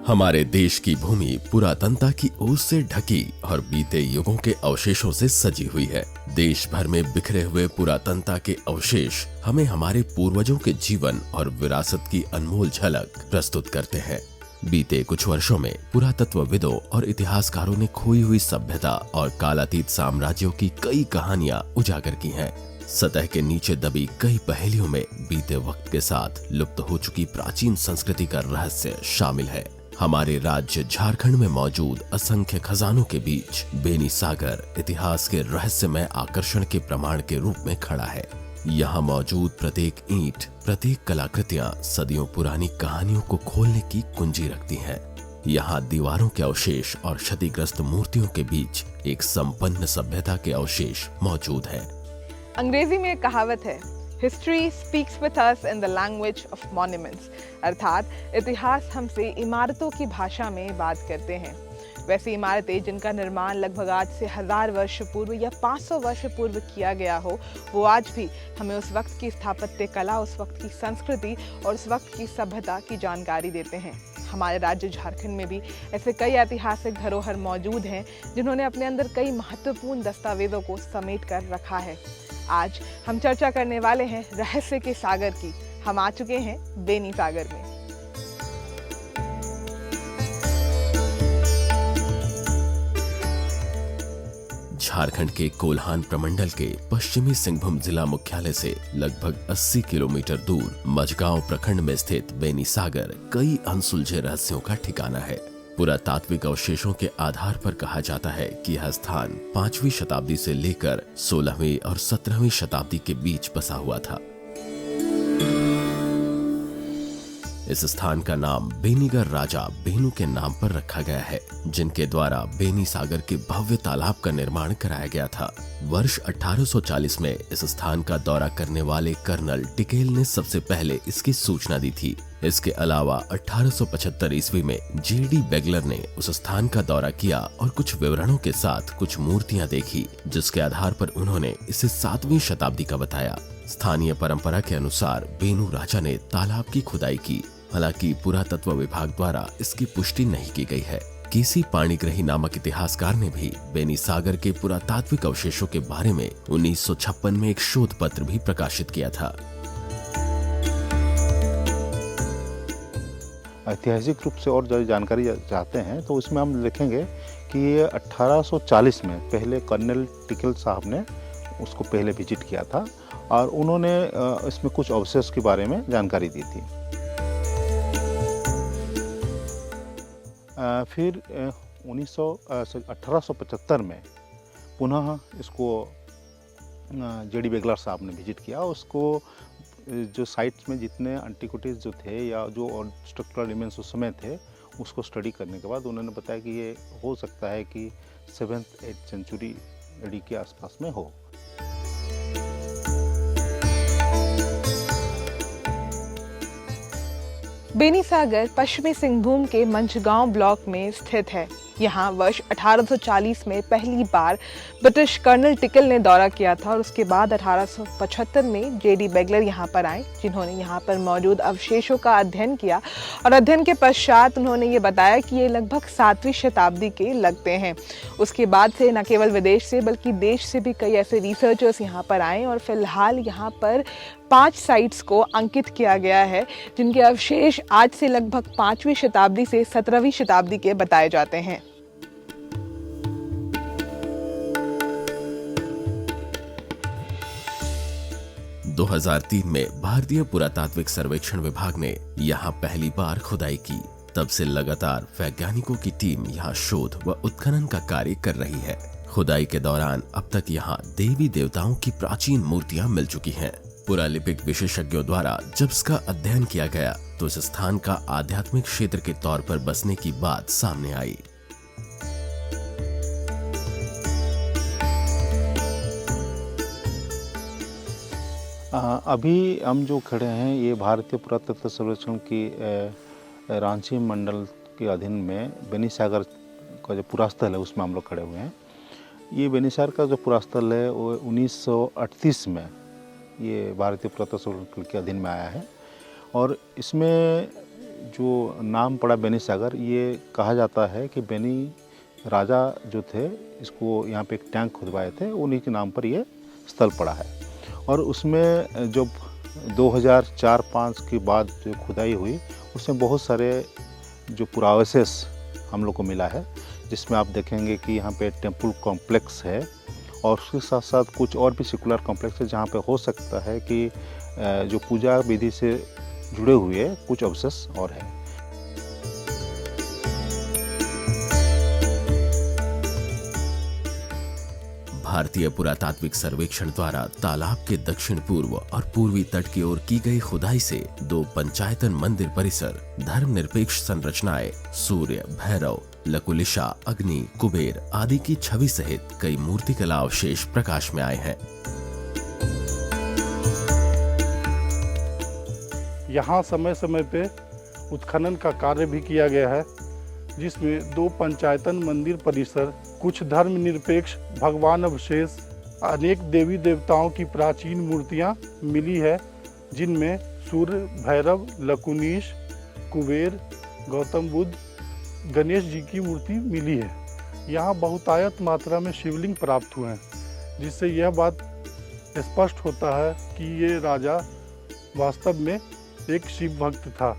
हमारे देश की भूमि पुरातनता की ओस से ढकी और बीते युगों के अवशेषों से सजी हुई है। देश भर में बिखरे हुए पुरातनता के अवशेष हमें हमारे पूर्वजों के जीवन और विरासत की अनमोल झलक प्रस्तुत करते हैं। बीते कुछ वर्षों में पुरातत्वविदों और इतिहासकारों ने खोई हुई सभ्यता और कालातीत साम्राज्यों की कई कहानियां उजागर की हैं। सतह के नीचे दबी कई पहेलियों में बीते वक्त के साथ लुप्त हो चुकी प्राचीन संस्कृति का रहस्य शामिल है। हमारे राज्य झारखंड में मौजूद असंख्य खजानों के बीच बेनी सागर इतिहास के रहस्यमय आकर्षण के प्रमाण के रूप में खड़ा है। यहाँ मौजूद प्रत्येक ईंट, प्रत्येक कलाकृतियाँ सदियों पुरानी कहानियों को खोलने की कुंजी रखती हैं। यहाँ दीवारों के अवशेष और क्षतिग्रस्त मूर्तियों के बीच एक संपन्न सभ्यता के अवशेष मौजूद हैं। अंग्रेजी में एक कहावत है, history speaks with us in the language of monuments, अर्थात इतिहास हमसे इमारतों की भाषा में बात करते हैं। वैसी इमारतें जिनका निर्माण लगभग आज से 1000 वर्ष पूर्व या 500 वर्ष पूर्व किया गया हो, वो आज भी हमें उस वक्त की स्थापत्य कला, उस वक्त की संस्कृति और उस वक्त की सभ्यता की जानकारी देते हैं। हमारे राज्य झारखंड में भी ऐसे कई ऐतिहासिक धरोहर मौजूद हैं जिन्होंने अपने अंदर कई महत्वपूर्ण दस्तावेजों को समेट कर रखा है। आज हम चर्चा करने वाले हैं रहस्य के सागर की। हम आ चुके हैं बेनी सागर में। झारखंड के कोल्हान प्रमंडल के पश्चिमी सिंहभूम जिला मुख्यालय से लगभग 80 किलोमीटर दूर मझगांव प्रखंड में स्थित बेनी सागर कई अनसुलझे रहस्यों का ठिकाना है। पुरातात्विक अवशेषों के आधार पर कहा जाता है कि यह स्थान 5वीं शताब्दी से लेकर 16वीं और 17वीं शताब्दी के बीच बसा हुआ था। इस स्थान का नाम बेनीगर राजा बेनू के नाम पर रखा गया है, जिनके द्वारा बेनी सागर के भव्य तालाब का निर्माण कराया गया था। वर्ष 1840 में इस स्थान का दौरा करने वाले कर्नल टिकेल ने सबसे पहले इसकी सूचना दी थी। इसके अलावा 1875 ईस्वी में जेडी बेगलर ने उस स्थान का दौरा किया और कुछ विवरणों के साथ कुछ मूर्तियां देखी, जिसके आधार पर उन्होंने इसे 7वीं शताब्दी का बताया। स्थानीय परंपरा के अनुसार बेनू राजा ने तालाब की खुदाई की, हालांकि पुरातत्व विभाग द्वारा इसकी पुष्टि नहीं की गई है। केसी पाणिग्रही नामक इतिहासकार ने भी बेनी सागर के पुरातात्विक अवशेषों के बारे में 1956 में एक शोध पत्र भी प्रकाशित किया था। ऐतिहासिक रूप से और जो जानकारी चाहते हैं तो उसमें हम देखेंगे कि ये 1840 में पहले कर्नल टिकेल साहब ने उसको पहले विजिट किया था और उन्होंने इसमें कुछ अवशेष के बारे में जानकारी दी थी। फिर 1875 में पुनः इसको जेडी बेगलर साहब ने विजिट किया। उसको जो साइट्स में जितने एंटिक्विटीज़ जो थे या जो स्ट्रक्चरल एलिमेंट्स उस समय थे, उसको स्टडी करने के बाद उन्होंने बताया कि ये हो सकता है कि 7th-8th सेंचुरी एडी के आसपास में हो। बेनी सागर पश्चिमी सिंहभूम के मंझगांव ब्लॉक में स्थित है। यहाँ वर्ष 1840 में पहली बार ब्रिटिश कर्नल टिकेल ने दौरा किया था और उसके बाद 1875 में जेडी बेगलर यहाँ पर आए, जिन्होंने यहाँ पर मौजूद अवशेषों का अध्ययन किया और अध्ययन के पश्चात उन्होंने ये बताया कि ये लगभग 7वीं शताब्दी के लगते हैं। उसके बाद से न केवल विदेश से बल्कि देश से भी कई ऐसे रिसर्चर्स यहाँ पर आए और फिलहाल यहाँ पर 5 साइट्स को अंकित किया गया है, जिनके अवशेष आज से लगभग 5वीं शताब्दी से 17वीं शताब्दी के बताए जाते हैं। – 2003 में भारतीय पुरातात्विक सर्वेक्षण विभाग ने यहाँ पहली बार खुदाई की। तब से लगातार वैज्ञानिकों की टीम यहाँ शोध व उत्खनन का कार्य कर रही है। खुदाई के दौरान अब तक यहाँ देवी देवताओं की प्राचीन मूर्तियाँ मिल चुकी हैं। पुरालिपिक विशेषज्ञों द्वारा जब इसका अध्ययन किया गया तो इस स्थान का आध्यात्मिक क्षेत्र के तौर पर बसने की बात सामने आई। अभी हम जो खड़े हैं ये भारतीय पुरातत्व सर्वेक्षण की रांची मंडल के अधीन में बेनी सागर का जो पुरास्थल है उसमें हम लोग खड़े हुए हैं। ये बेनी सागर का जो पुरास्थल है वो 1938 में ये भारतीय पुरातत्व सर्वेक्षण के अधीन में आया है और इसमें जो नाम पड़ा बेनी सागर, ये कहा जाता है कि बेनी राजा जो थे, इसको यहाँ पे एक टैंक खुदवाए थे, उन्हीं के नाम पर ये स्थल पड़ा है। और उसमें जब 2004-05 के बाद जो खुदाई हुई, उसमें बहुत सारे जो पुरावशेष हम लोग को मिला है, जिसमें आप देखेंगे कि यहाँ पे टेम्पल कॉम्प्लेक्स है और उसके साथ साथ कुछ और भी सेकुलर कॉम्प्लेक्स है, जहाँ पे हो सकता है कि जो पूजा विधि से जुड़े हुए कुछ अवशेष और हैं। भारतीय पुरातात्विक सर्वेक्षण द्वारा तालाब के दक्षिण पूर्व और पूर्वी तट की ओर की गई खुदाई से 2 पंचायतन मंदिर परिसर, धर्मनिरपेक्ष संरचनाएं, सूर्य, भैरव, लकुलिशा, अग्नि, कुबेर आदि की छवि सहित कई मूर्तिकला अवशेष प्रकाश में आए हैं। यहाँ समय समय पे उत्खनन का कार्य भी किया गया है, जिसमें 2 पंचायतन मंदिर परिसर, कुछ धर्मनिरपेक्ष भगवान अवशेष, अनेक देवी देवताओं की प्राचीन मूर्तियाँ मिली है, जिनमें सूर्य, भैरव, लकुनीश, कुबेर, गौतम बुद्ध, गणेश जी की मूर्ति मिली है। यहाँ बहुतायत मात्रा में शिवलिंग प्राप्त हुए हैं, जिससे यह बात स्पष्ट होता है कि ये राजा वास्तव में एक शिव भक्त था।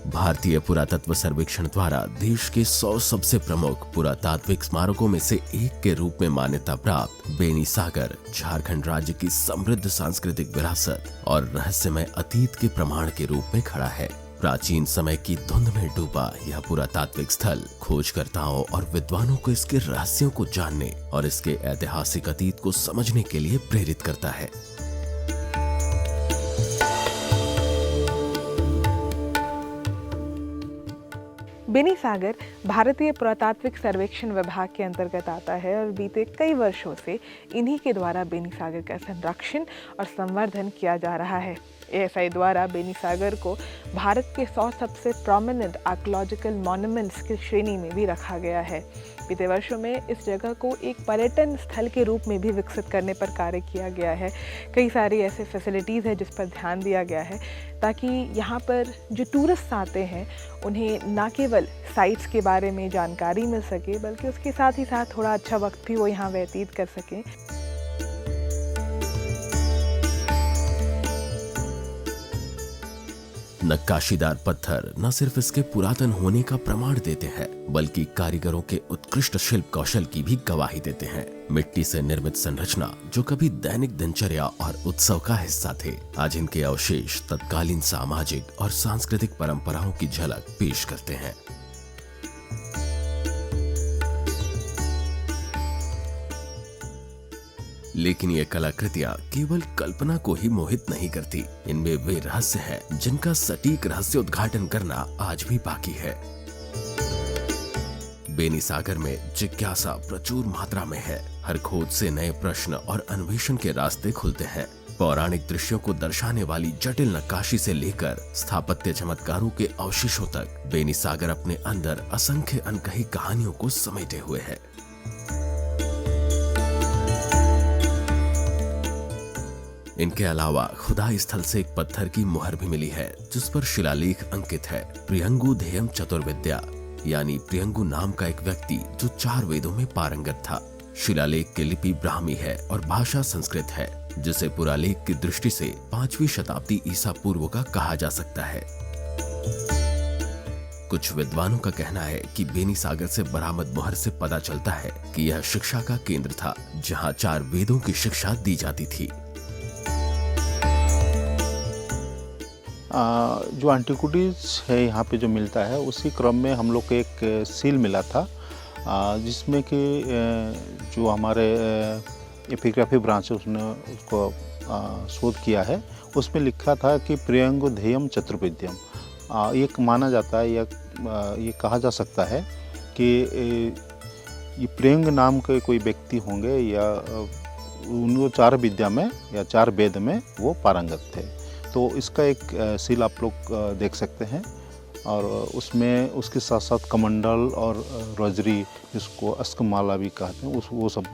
भारतीय पुरातत्व सर्वेक्षण द्वारा देश के 100 सबसे प्रमुख पुरातात्विक स्मारकों में से एक के रूप में मान्यता प्राप्त बेनी सागर झारखंड राज्य की समृद्ध सांस्कृतिक विरासत और रहस्यमय अतीत के प्रमाण के रूप में खड़ा है। प्राचीन समय की धुंध में डूबा यह पुरातात्विक स्थल खोजकर्ताओं और विद्वानों को इसके रहस्यों को जानने और इसके ऐतिहासिक अतीत को समझने के लिए प्रेरित करता है। बेनी सागर भारतीय पुरातात्विक सर्वेक्षण विभाग के अंतर्गत आता है और बीते कई वर्षों से इन्हीं के द्वारा बेनी सागर का संरक्षण और संवर्धन किया जा रहा है। ASI द्वारा बेनी सागर को भारत के 100 सबसे प्रोमिनेंट आर्कियोलॉजिकल मॉन्यूमेंट्स की श्रेणी में भी रखा गया है। बीते वर्षों में इस जगह को एक पर्यटन स्थल के रूप में भी विकसित करने पर कार्य किया गया है। कई सारी ऐसे फैसिलिटीज़ हैं जिस पर ध्यान दिया गया है ताकि यहाँ पर जो टूरिस्ट आते हैं उन्हें ना केवल साइट्स के बारे में जानकारी मिल सके, बल्कि उसके साथ ही साथ थोड़ा अच्छा वक्त भी वो यहाँ व्यतीत कर सकें। नक्काशीदार पत्थर न सिर्फ इसके पुरातन होने का प्रमाण देते हैं, बल्कि कारीगरों के उत्कृष्ट शिल्प कौशल की भी गवाही देते हैं। मिट्टी से निर्मित संरचना जो कभी दैनिक दिनचर्या और उत्सव का हिस्सा थे, आज इनके अवशेष तत्कालीन सामाजिक और सांस्कृतिक परंपराओं की झलक पेश करते हैं। लेकिन ये कलाकृतियां केवल कल्पना को ही मोहित नहीं करती, इनमें वे रहस्य हैं जिनका सटीक रहस्य उद्घाटन करना आज भी बाकी है। बेनी सागर में जिज्ञासा प्रचुर मात्रा में है। हर खोज से नए प्रश्न और अन्वेषण के रास्ते खुलते हैं। पौराणिक दृश्यों को दर्शाने वाली जटिल नक्काशी से लेकर स्थापत्य चमत्कारों के अवशेषों तक बेनी सागर अपने अंदर असंख्य अनकही कहानियों को समेटे हुए है। इनके अलावा खुदाई स्थल से एक पत्थर की मुहर भी मिली है, जिस पर शिलालेख अंकित है। प्रियंगु धेयम चतुर्विद्या, यानी प्रियंगु नाम का एक व्यक्ति जो 4 वेदों में पारंगत था। शिलालेख की लिपि ब्राह्मी है और भाषा संस्कृत है, जिसे पुरालेख की दृष्टि से 5वीं शताब्दी ईसा पूर्व का कहा जा सकता है। कुछ विद्वानों का कहना है कि बेनी सागर से बरामद मुहर से पता चलता है कि यह शिक्षा का केंद्र था, जहां 4 वेदों की शिक्षा दी जाती थी। जो एंटिक्विटीज़ है यहाँ पे जो मिलता है, उसी क्रम में हम लोग को एक सील मिला था, जिसमें कि जो हमारे एपिग्राफी ब्रांच है उसने उसको शोध किया है। उसमें लिखा था कि प्रियंगु धेयम चतुर्विद्यम। ये माना जाता है या ये कहा जा सकता है कि ये प्रियंग नाम के कोई व्यक्ति होंगे या उनको 4 विद्या में या 4 वेद में वो पारंगत थे। तो इसका एक सील आप लोग देख सकते हैं और उसमें उसके साथ साथ कमंडल और रोजरी, जिसको अस्कमाला भी कहते हैं, वो सब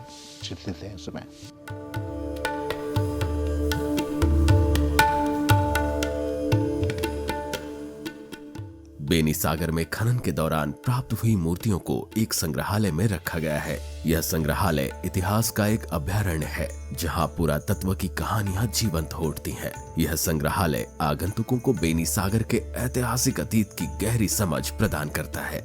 चित्रित हैं इसमें। बेनी सागर में खनन के दौरान प्राप्त हुई मूर्तियों को एक संग्रहालय में रखा गया है। यह संग्रहालय इतिहास का एक अभ्यारण्य है जहां पुरातत्व की कहानियां जीवंत हो उठती हैं। यह संग्रहालय आगंतुकों को बेनी सागर के ऐतिहासिक अतीत की गहरी समझ प्रदान करता है।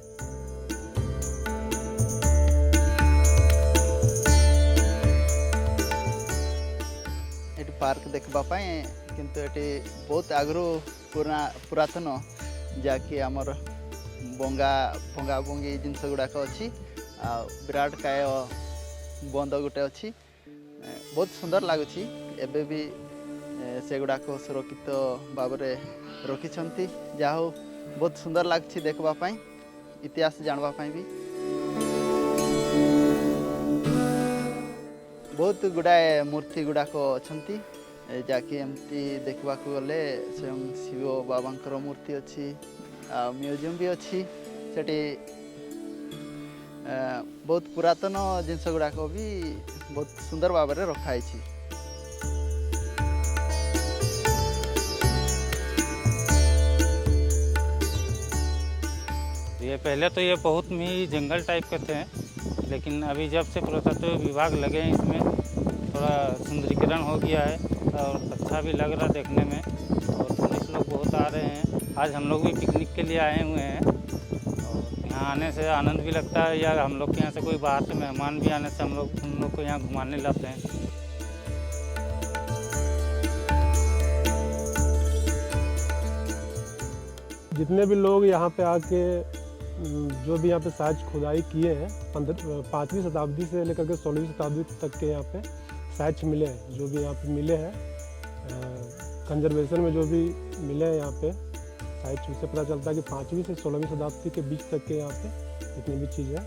पार्क देखबा पाए किंतु एटी बहुत आगरू पुरातन जाकि आमर बंगा भंगा भंगी जिनस गुड़ाक अच्छी विराट काय बंद गोटे अच्छी बहुत सुंदर लगुच एबे भी से गुड़ाक सुरक्षित भाव में रखिंट जहा बहुत सुंदर लगुच देखवाई इतिहास जानवाई भी बहुत गुड़ाए मूर्ति गुड़ाक अच्छी जाकि एमती देखा गले स्वयं शिव बाबांकर मूर्ति अच्छी म्यूजियम भी अच्छी सेठी बहुत पुरातन जिनस गुड़ाक भी बहुत सुंदर भाव में रखाई। ये पहले तो ये बहुत ही जंगल टाइप के थे, लेकिन अभी जब से पुरातत्व विभाग लगे हैं इसमें थोड़ा सुंदरीकरण हो गया है और अच्छा भी लग रहा देखने में और टूरिस्ट लोग बहुत आ रहे हैं। आज हम लोग भी पिकनिक के लिए आए हुए हैं और यहाँ आने से आनंद भी लगता है या हम लोग के यहाँ से कोई बाहर से मेहमान भी आने से हम लोग उन लोग को यहाँ घुमाने लाते हैं। जितने भी लोग यहाँ पे आके जो भी यहाँ पे साज खुदाई किए हैं 5वीं शताब्दी से लेकर के 16वीं शताब्दी तक के यहाँ पे साज मिले हैं, जो भी यहाँ पे मिले हैं कंजर्वेशन में जो भी मिले हैं यहाँ पे साज से पता चलता है कि 5वीं से 16वीं शताब्दी के बीच तक के यहाँ पे जितनी भी चीज़ है।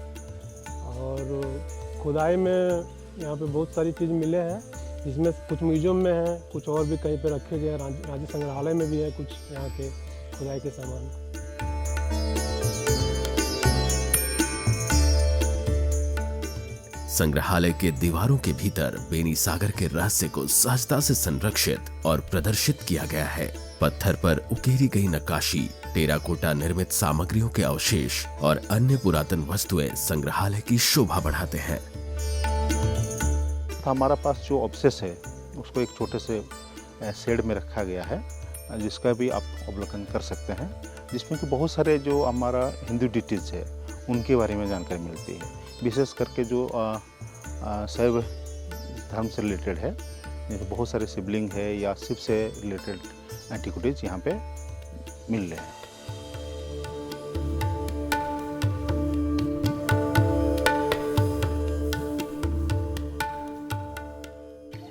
और खुदाई में यहाँ पे बहुत सारी चीज़ मिले हैं जिसमें कुछ म्यूजियम में है, कुछ और भी कहीं पे रखे गए हैं। राज्य संग्रहालय में भी है कुछ यहाँ के खुदाई के सामान। संग्रहालय के दीवारों के भीतर बेनी सागर के रहस्य को सहजता से संरक्षित और प्रदर्शित किया गया है। पत्थर पर उकेरी गई नक्काशी, टेराकोटा निर्मित सामग्रियों के अवशेष और अन्य पुरातन वस्तुएं संग्रहालय की शोभा बढ़ाते हैं। हमारा पास जो ऑब्सेस है उसको एक छोटे से शेड में रखा गया है जिसका भी आप अवलोकन कर सकते हैं, जिसमें कि बहुत सारे जो हमारा हिंदू डिटीज है उनके बारे में जानकारी मिलती है। विशेष करके जो शैव धर्म से रिलेटेड है, जैसे बहुत सारे शिवलिंग है या शिव से रिलेटेड एंटिक्विटीज यहाँ पे मिल रहे हैं।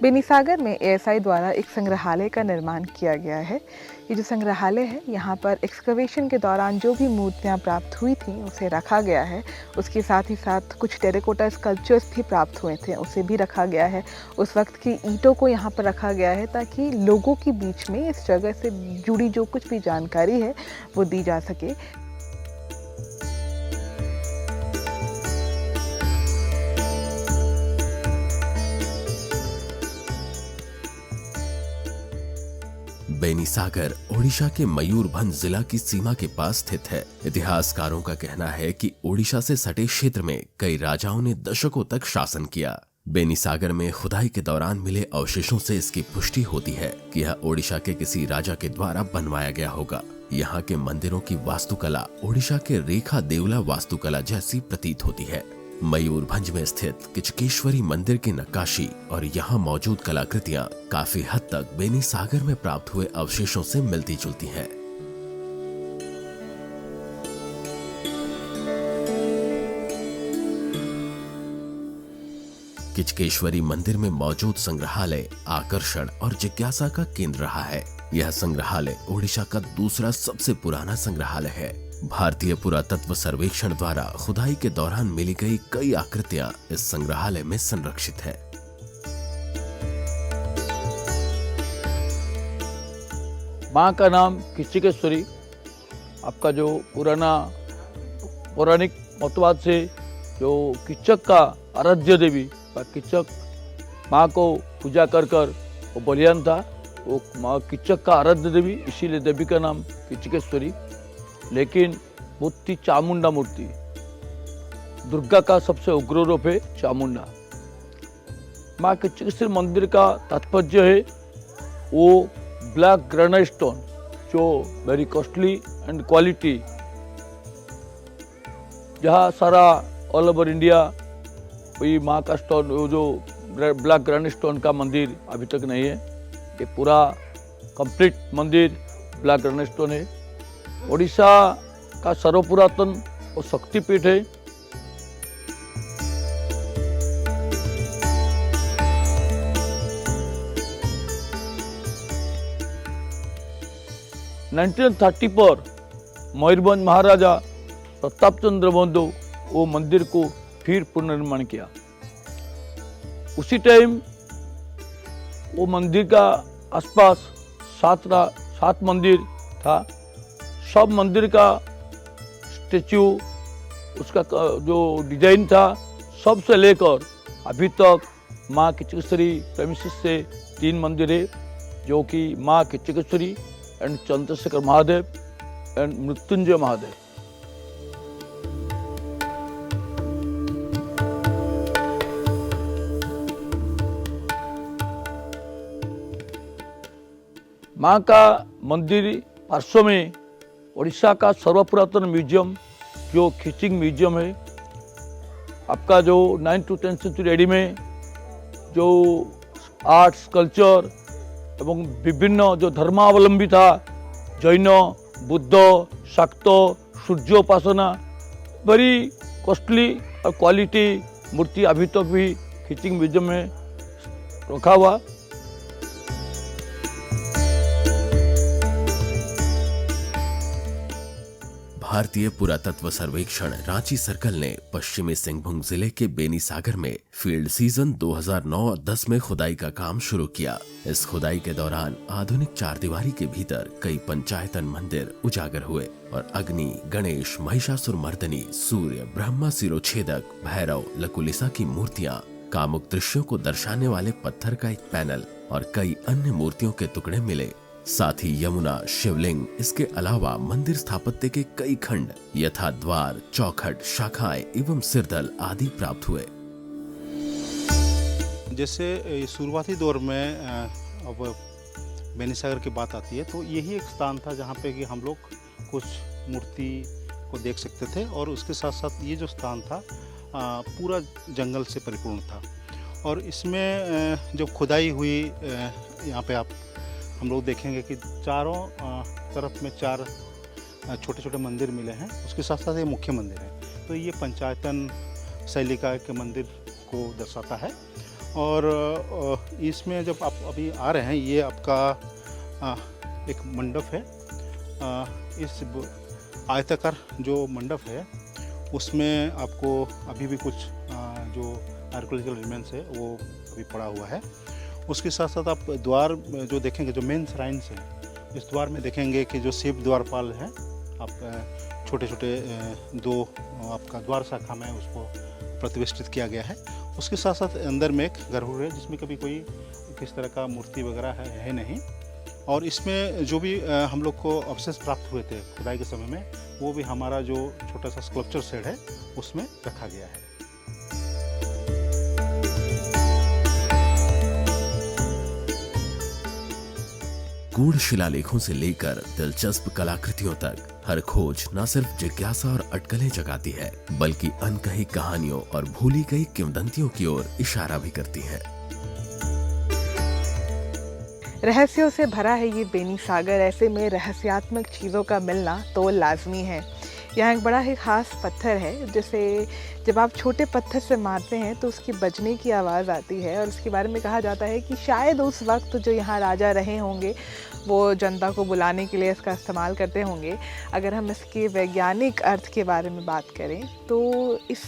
बेनी सागर में एएसआई द्वारा एक संग्रहालय का निर्माण किया गया है। ये जो संग्रहालय है यहाँ पर एक्सकवेशन के दौरान जो भी मूर्तियाँ प्राप्त हुई थी उसे रखा गया है। उसके साथ ही साथ कुछ टेराकोटा स्कल्पचर्स भी प्राप्त हुए थे, उसे भी रखा गया है। उस वक्त की ईंटों को यहाँ पर रखा गया है ताकि लोगों के बीच में इस जगह से जुड़ी जो कुछ भी जानकारी है वो दी जा सके। बेनी सागर ओडिशा के मयूरभंज जिला की सीमा के पास स्थित है। इतिहासकारों का कहना है कि ओडिशा से सटे क्षेत्र में कई राजाओं ने दशकों तक शासन किया। बेनी सागर में खुदाई के दौरान मिले अवशेषों से इसकी पुष्टि होती है कि यह ओडिशा के किसी राजा के द्वारा बनवाया गया होगा। यहाँ के मंदिरों की वास्तुकला ओडिशा के रेखा देवला वास्तुकला जैसी प्रतीत होती है। मयूरभंज में स्थित किचकेश्वरी मंदिर की नक्काशी और यहाँ मौजूद कलाकृतियाँ काफी हद तक बेनी सागर में प्राप्त हुए अवशेषों से मिलती जुलती हैं। किचकेश्वरी मंदिर में मौजूद संग्रहालय आकर्षण और जिज्ञासा का केंद्र रहा है। यह संग्रहालय ओडिशा का दूसरा सबसे पुराना संग्रहालय है। भारतीय पुरातत्व सर्वेक्षण द्वारा खुदाई के दौरान मिली गई कई आकृतियां इस संग्रहालय में संरक्षित हैं। माँ का नाम किचकेश्वरी, आपका जो पुराना पौराणिक मतवाद से जो किचक का आराध्य देवी व किचक माँ को पूजा कर वो बलियान था, वो माँ किचक का आराध्य देवी, इसीलिए देवी का नाम किचकेश्वरी। लेकिन मूर्ति चामुंडा मूर्ति, दुर्गा का सबसे उग्र रूप है चामुंडा। माँ किचकेश्वरी मंदिर का तात्पर्य है वो ब्लैक ग्रेनाइट स्टोन जो वेरी कॉस्टली एंड क्वालिटी, जहाँ सारा ऑल ओवर इंडिया वही माँ का स्टोन, वो जो ब्लैक ग्रेनाइट स्टोन का मंदिर अभी तक नहीं है। ये पूरा कंप्लीट मंदिर ब्लैक ग्रेनाइट स्टोन है। ओडिशा का सर्वपुरातन और शक्तिपीठ है। नाइनटीन 1930 पर मयूरभंज महाराजा प्रताप चंद्र बंधु वो मंदिर को फिर पुनर्निर्माण किया। उसी टाइम वो मंदिर का आसपास 7 मंदिर था। सब मंदिर का स्टेचू, उसका जो डिजाइन था, सबसे लेकर अभी तक माँ किचकेश्वरी प्रेमिसेस से 3 मंदिर है, जो कि माँ किचकेश्वरी एंड चंद्रशेखर महादेव एंड मृत्युंजय महादेव। माँ का मंदिर पार्श्व में ओडिशा का सर्वपुरातन म्यूजियम जो खिचिंग म्यूजियम है। आपका जो 9th to 10th century AD में जो आर्ट्स, कल्चर एवं विभिन्न जो धर्मावलंबी था, जैन, बुद्ध, शाक्त, सूर्योपासना, वेरी कॉस्टली और क्वालिटी मूर्ति अभी तक भी खिचिंग म्यूजियम में रखा हुआ। भारतीय पुरातत्व सर्वेक्षण रांची सर्कल ने पश्चिमी सिंहभूम जिले के बेनीसागर में फील्ड सीजन 2009-10 में खुदाई का काम शुरू किया। इस खुदाई के दौरान आधुनिक चारदीवारी के भीतर कई पंचायतन मंदिर उजागर हुए और अग्नि, गणेश, महिषासुर मर्दनी, सूर्य, ब्रह्मा सिरोछेदक, भैरव, लकुलिसा की मूर्तियां, कामुक दृश्यों को दर्शाने वाले पत्थर का एक पैनल और कई अन्य मूर्तियों के टुकड़े मिले। साथ ही यमुना, शिवलिंग, इसके अलावा मंदिर स्थापत्य के कई खंड यथा द्वार, चौखट, शाखाएं एवं सिरदल आदि प्राप्त हुए। जैसे शुरुआती दौर में अब बेनीसागर की बात आती है तो यही एक स्थान था जहाँ पे कि हम लोग कुछ मूर्ति को देख सकते थे, और उसके साथ साथ ये जो स्थान था पूरा जंगल से परिपूर्ण था। और इसमें जब खुदाई हुई यहाँ पे हम लोग देखेंगे कि चारों तरफ में 4 छोटे छोटे मंदिर मिले हैं। उसके साथ साथ ये मुख्य मंदिर है, तो ये पंचायतन शैली का के मंदिर को दर्शाता है। और इसमें जब आप अभी आ रहे हैं, ये आपका एक मंडप है। इस आयताकार जो मंडप है उसमें आपको अभी भी कुछ जो आर्कियोलॉजिकल रिमेन्स है वो अभी पड़ा हुआ है। उसके साथ साथ आप द्वार जो देखेंगे, जो मेन श्राइन्स हैं, इस द्वार में देखेंगे कि जो शिव द्वारपाल हैं, आप छोटे छोटे 2 आपका द्वार शाखा में उसको प्रतिष्ठित किया गया है। उसके साथ साथ अंदर में एक गर्भगृह है जिसमें कभी कोई किस तरह का मूर्ति वगैरह है नहीं। और इसमें जो भी हम लोग को अवशेष प्राप्त हुए थे खुदाई के समय में, वो भी हमारा जो छोटा सा स्कल्पचर शेड है उसमें रखा गया है। गूढ़ शिलालेखों से लेकर दिलचस्प कलाकृतियों तक हर खोज न सिर्फ जिज्ञासा और अटकलें जगाती है, बल्कि अनकही कहानियों और भूली गई किंवदंतियों की ओर इशारा भी करती है। रहस्यों से भरा है ये बेनीसागर। ऐसे में रहस्यात्मक चीज़ों का मिलना तो लाजमी है। यहाँ एक बड़ा ही ख़ास पत्थर है जिसे जब आप छोटे पत्थर से मारते हैं तो उसकी बजने की आवाज़ आती है, और उसके बारे में कहा जाता है कि शायद उस वक्त जो यहाँ राजा रहे होंगे वो जनता को बुलाने के लिए इसका इस्तेमाल करते होंगे। अगर हम इसके वैज्ञानिक अर्थ के बारे में बात करें तो इस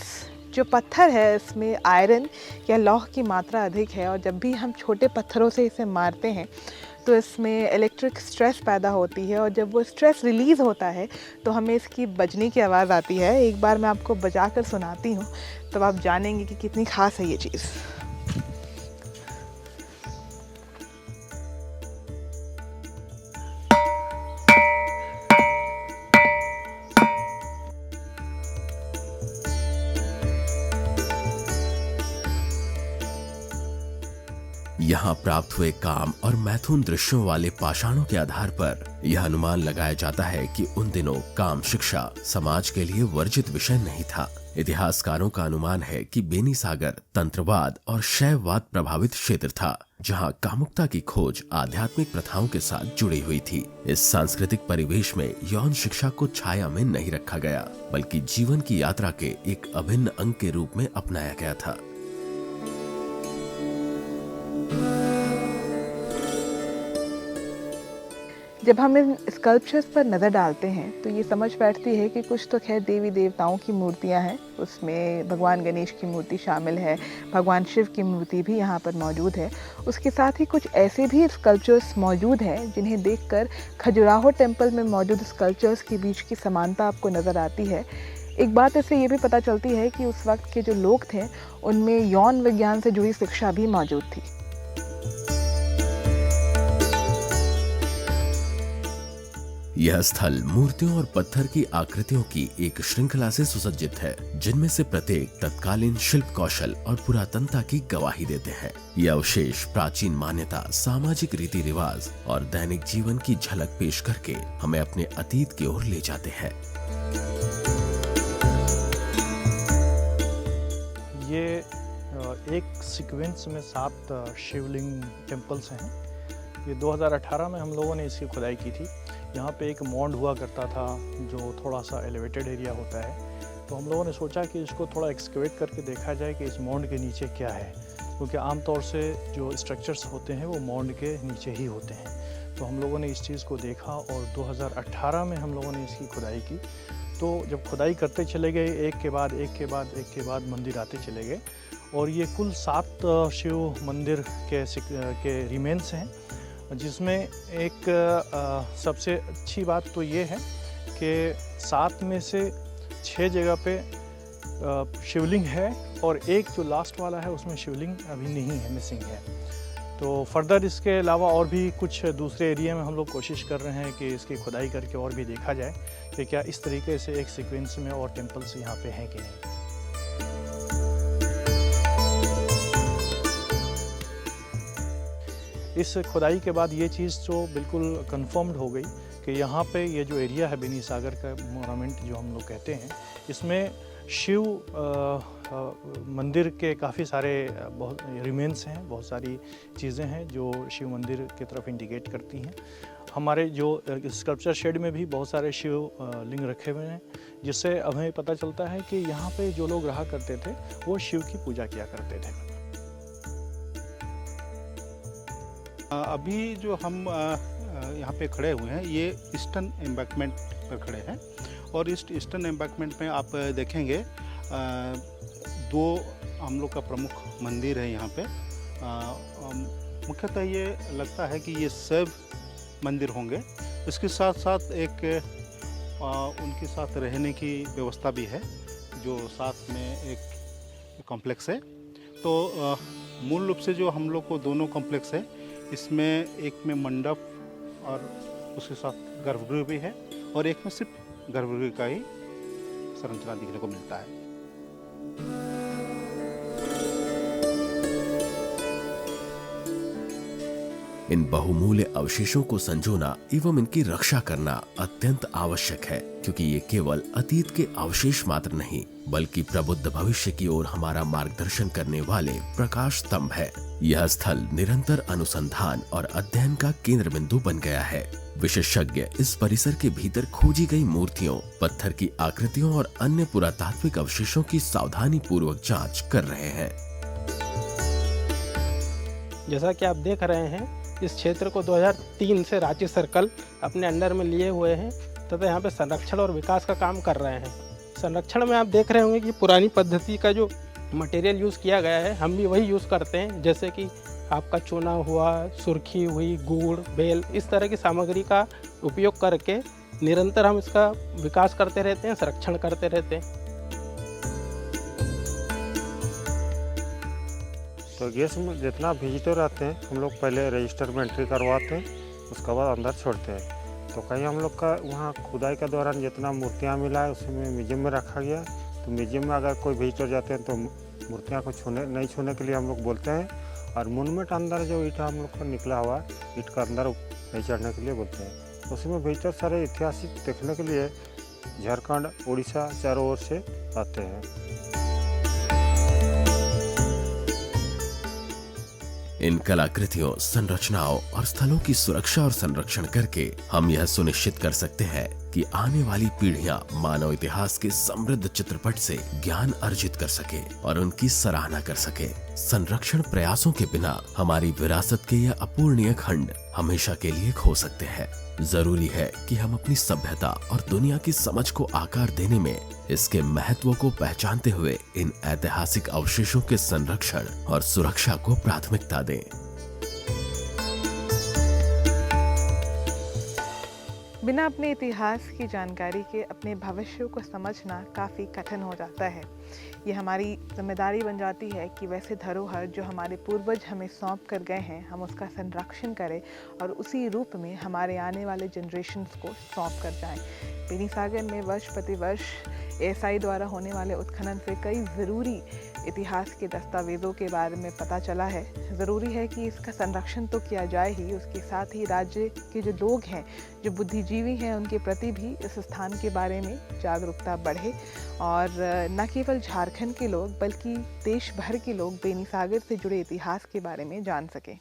जो पत्थर है इसमें आयरन या लौह की मात्रा अधिक है, और जब भी हम छोटे पत्थरों से इसे मारते हैं तो इसमें इलेक्ट्रिक स्ट्रेस पैदा होती है, और जब वो स्ट्रेस रिलीज़ होता है तो हमें इसकी बजने की आवाज़ आती है। एक बार मैं आपको बजा कर सुनाती हूँ तब आप जानेंगे कि कितनी ख़ास है ये चीज़। यहाँ प्राप्त हुए काम और मैथुन दृश्यों वाले पाषाणों के आधार पर यह अनुमान लगाया जाता है कि उन दिनों काम शिक्षा समाज के लिए वर्जित विषय नहीं था। इतिहासकारों का अनुमान है कि बेनीसागर तंत्रवाद और शैववाद प्रभावित क्षेत्र था, जहां कामुकता की खोज आध्यात्मिक प्रथाओं के साथ जुड़ी हुई थी। इस सांस्कृतिक परिवेश में यौन शिक्षा को छाया में नहीं रखा गया, बल्कि जीवन की यात्रा के एक अभिन्न अंग के रूप में अपनाया गया था। जब हम इन स्कल्पचर्स पर नज़र डालते हैं तो ये समझ बैठती है कि कुछ तो खैर देवी देवताओं की मूर्तियां हैं, उसमें भगवान गणेश की मूर्ति शामिल है, भगवान शिव की मूर्ति भी यहाँ पर मौजूद है। उसके साथ ही कुछ ऐसे भी स्कल्पचर्स मौजूद हैं जिन्हें देखकर खजुराहो टेम्पल में मौजूद स्कल्पचर्स के बीच की समानता आपको नज़र आती है। एक बात इससे ये भी पता चलती है कि उस वक्त के जो लोग थे उनमें यौन विज्ञान से जुड़ी शिक्षा भी मौजूद थी। यह स्थल मूर्तियों और पत्थर की आकृतियों की एक श्रृंखला से सुसज्जित है, जिनमें से प्रत्येक तत्कालीन शिल्प कौशल और पुरातनता की गवाही देते हैं। यह अवशेष प्राचीन मान्यता, सामाजिक रीति रिवाज और दैनिक जीवन की झलक पेश करके हमें अपने अतीत की ओर ले जाते हैं। ये एक सीक्वेंस में 7 शिवलिंग टेम्पल्स हैं। ये 2018 में हम लोगों ने इसकी खुदाई की थी। यहाँ पे एक मॉन्ड हुआ करता था जो थोड़ा सा एलिवेटेड एरिया होता है, तो हम लोगों ने सोचा कि इसको थोड़ा एक्सकेवेट करके देखा जाए कि इस मॉन्ड के नीचे क्या है, क्योंकि आमतौर से जो स्ट्रक्चर्स होते हैं वो मॉन्ड के नीचे ही होते हैं। तो हम लोगों ने इस चीज़ को देखा और 2018 में हम लोगों ने इसकी खुदाई की। तो जब खुदाई करते चले गए, एक के बाद मंदिर आते चले गए, और ये कुल 7 शिव मंदिर के रिमेन्स हैं, जिसमें एक सबसे अच्छी बात तो ये है कि 7 में से 6 जगह पे शिवलिंग है और एक जो लास्ट वाला है उसमें शिवलिंग अभी नहीं है, मिसिंग है। तो फर्दर इसके अलावा और भी कुछ दूसरे एरिया में हम लोग कोशिश कर रहे हैं कि इसकी खुदाई करके और भी देखा जाए कि क्या इस तरीके से एक सीक्वेंस में और टेम्पल्स यहाँ पे हैं कि नहीं। इस खुदाई के बाद ये चीज़ तो बिल्कुल कंफर्म्ड हो गई कि यहाँ पे ये जो एरिया है बेनीसागर का मोनामेंट जो हम लोग कहते हैं, इसमें शिव मंदिर के काफ़ी सारे बहुत रिमेन्स हैं, बहुत सारी चीज़ें हैं जो शिव मंदिर की तरफ इंडिकेट करती हैं। हमारे जो स्कल्पचर शेड में भी बहुत सारे शिव लिंग रखे हुए हैं, जिससे हमें पता चलता है कि यहाँ पे जो लोग रहा करते थे वो शिव की पूजा किया करते थे। अभी जो हम यहाँ पे खड़े हुए हैं ये ईस्टर्न एम्बैंकमेंट पर खड़े हैं, और इस ईस्टर्न एम्बैंकमेंट में आप देखेंगे 2 हम लोग का प्रमुख मंदिर है यहाँ पे। मुख्यतः ये लगता है कि ये शैव मंदिर होंगे। इसके साथ साथ एक उनके साथ रहने की व्यवस्था भी है, जो साथ में एक कॉम्प्लेक्स है। तो मूल रूप से जो हम लोग को दोनों कॉम्प्लेक्स है, इसमें एक में मंडप और उसके साथ गर्भगृह भी है, और एक में सिर्फ गर्भगृह का ही संरचना देखने को मिलता है। इन बहुमूल्य अवशेषों को संजोना एवं इनकी रक्षा करना अत्यंत आवश्यक है, क्योंकि ये केवल अतीत के अवशेष मात्र नहीं, बल्कि प्रबुद्ध भविष्य की ओर हमारा मार्गदर्शन करने वाले प्रकाश स्तंभ है। यह स्थल निरंतर अनुसंधान और अध्ययन का केंद्र बिंदु बन गया है। विशेषज्ञ इस परिसर के भीतर खोजी गई मूर्तियों, पत्थर की आकृतियों और अन्य पुरातात्विक अवशेषों की सावधानी पूर्वक जांच कर रहे हैं। जैसा कि आप देख रहे हैं, इस क्षेत्र को 2003 से राज्य सर्कल अपने अंडर में लिए हुए हैं तथा यहाँ पे संरक्षण और विकास का काम कर रहे हैं। संरक्षण में आप देख रहे होंगे कि पुरानी पद्धति का जो मटेरियल यूज़ किया गया है, हम भी वही यूज़ करते हैं, जैसे कि आपका चूना हुआ, सुर्खी हुई, गुड़, बेल, इस तरह की सामग्री का उपयोग करके निरंतर हम इसका विकास करते रहते हैं, संरक्षण करते रहते हैं। तो गेस्ट में जितना विजिटर आते हैं, हम लोग पहले रजिस्टर में एंट्री करवाते हैं, उसके बाद अंदर छोड़ते हैं। तो कहीं हम लोग का वहाँ खुदाई के दौरान जितना मूर्तियाँ मिला है उसमें म्यूजियम में रखा गया। तो म्यूजियम में अगर कोई विजिटर जाते हैं तो मूर्तियाँ को नहीं छूने के लिए हम लोग बोलते हैं, और मोनूमेंट अंदर जो ईंट हम लोग को निकला हुआ है, ईंट का अंदर नहीं चढ़ने के लिए बोलते हैं। उसमें भीतर सारे ऐतिहासिक देखने के लिए झारखंड, उड़ीसा चारों ओर से आते हैं। इन कलाकृतियों, संरचनाओं और स्थलों की सुरक्षा और संरक्षण करके हम यह सुनिश्चित कर सकते हैं कि आने वाली पीढ़ियां मानव इतिहास के समृद्ध चित्रपट से ज्ञान अर्जित कर सके और उनकी सराहना कर सके। संरक्षण प्रयासों के बिना हमारी विरासत के यह अपूरणीय खंड हमेशा के लिए खो सकते हैं। जरूरी है कि हम अपनी सभ्यता और दुनिया की समझ को आकार देने में इसके महत्व को पहचानते हुए इन ऐतिहासिक अवशेषों के संरक्षण और सुरक्षा को प्राथमिकता दें। बिना अपने इतिहास की जानकारी के अपने भविष्य को समझना काफ़ी कठिन हो जाता है। ये हमारी जिम्मेदारी बन जाती है कि वैसे धरोहर जो हमारे पूर्वज हमें सौंप कर गए हैं, हम उसका संरक्षण करें और उसी रूप में हमारे आने वाले जनरेशन्स को सौंप कर जाएं। बेनी सागर में वर्ष प्रतिवर्ष ASI द्वारा होने वाले उत्खनन से कई ज़रूरी इतिहास के दस्तावेज़ों के बारे में पता चला है। ज़रूरी है कि इसका संरक्षण तो किया जाए ही, उसके साथ ही राज्य के जो लोग हैं, जो बुद्धिजीवी हैं, उनके प्रति भी इस स्थान के बारे में जागरूकता बढ़े और न केवल झारखंड के लोग बल्कि देश भर के लोग बेनी सागर से जुड़े इतिहास के बारे में जान सकें।